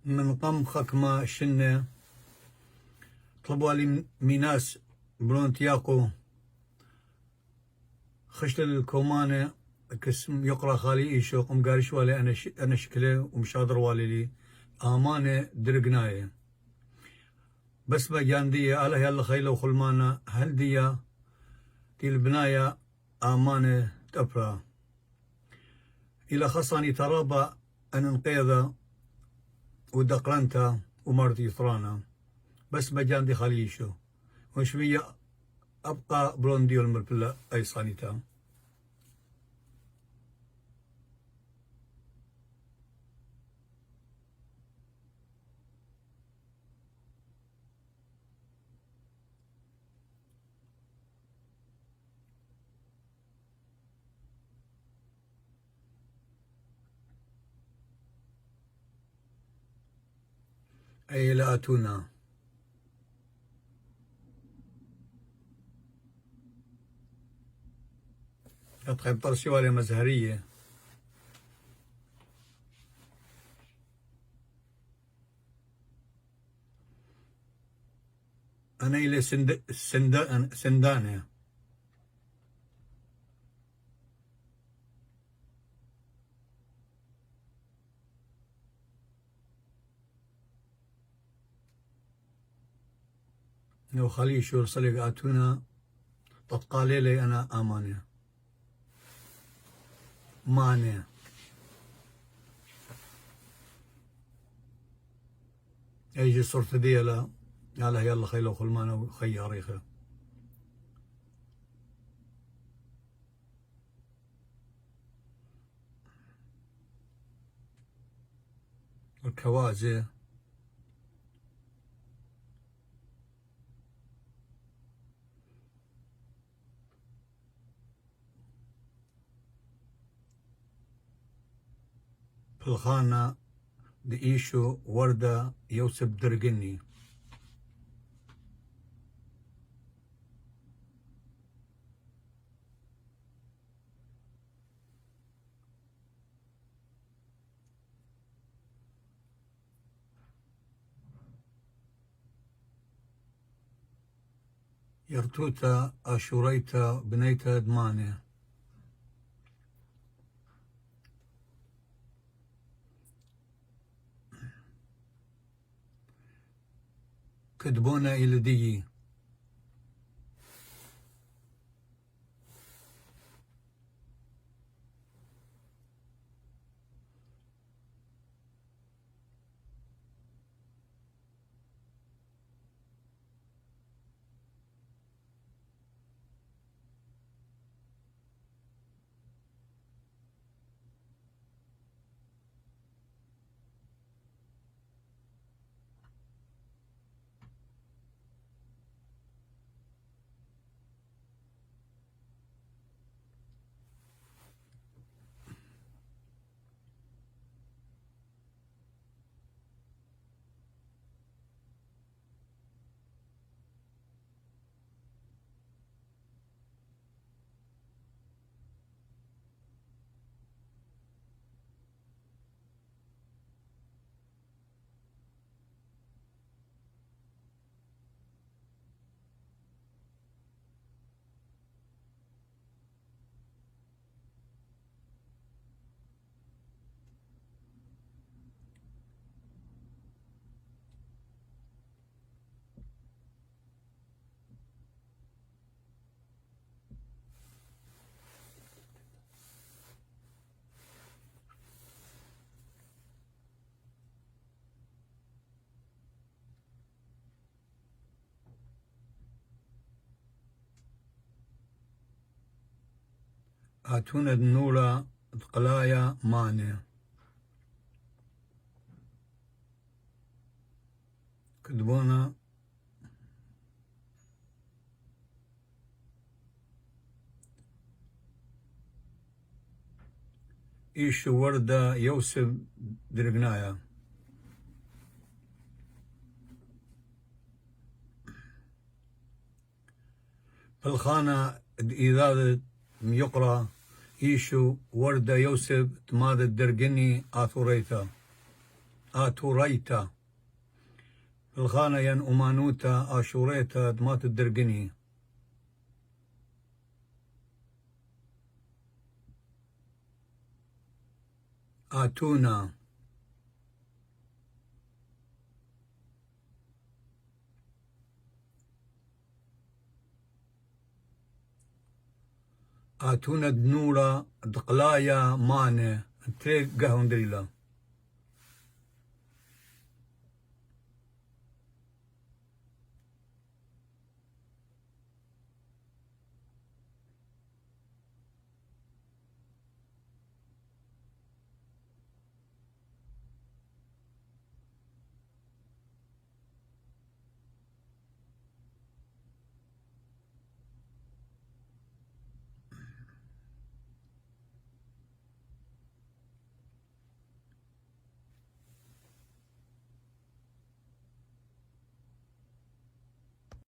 من طمخك ما شنة طلبوا لي ميناس برونتياقو خشل الكومانة كسم يقرأ خالي إيشو قم قارش والي أنا شكله ومشادر والي لي آمانة درقناية بس ما جاندية ألا يلا خيلة وخلمانة هل ديا تي البناية آمانة تأبرا إلى خصاني ترابا أن انقيذة ودقرنتا ومرتي ثرانا بس ما جاندي خليشو وشوية أبقى بلوندي المربلة أي صانيتا أي لا أتونا أتخيب طرسي والي مزهرية أنا إلى سندانة لو خلي شو صليق آتونا تتقالي لي أنا آمانة مانع يجي صرت ديلا يلا يلا خيلو خلمانة وخي عريخة الكوازي في الخانة دقيشو وردة يوسف درقني يرتوتا أشوريتا بنيتا دمانة كدبونا إلى دي آتونا دنولا قلايا مانع كدبونا إيشو وردة يوسف درقنايا في الخانة إذا يقرأ إيشو وردة يوسف تماد الدرقني آثوريتا آتوريتا الخانة ين أمانوتا آشوريتا دمات الدرقني آتونا آتونا دنورا دقلايا ماني تري قهون دريلا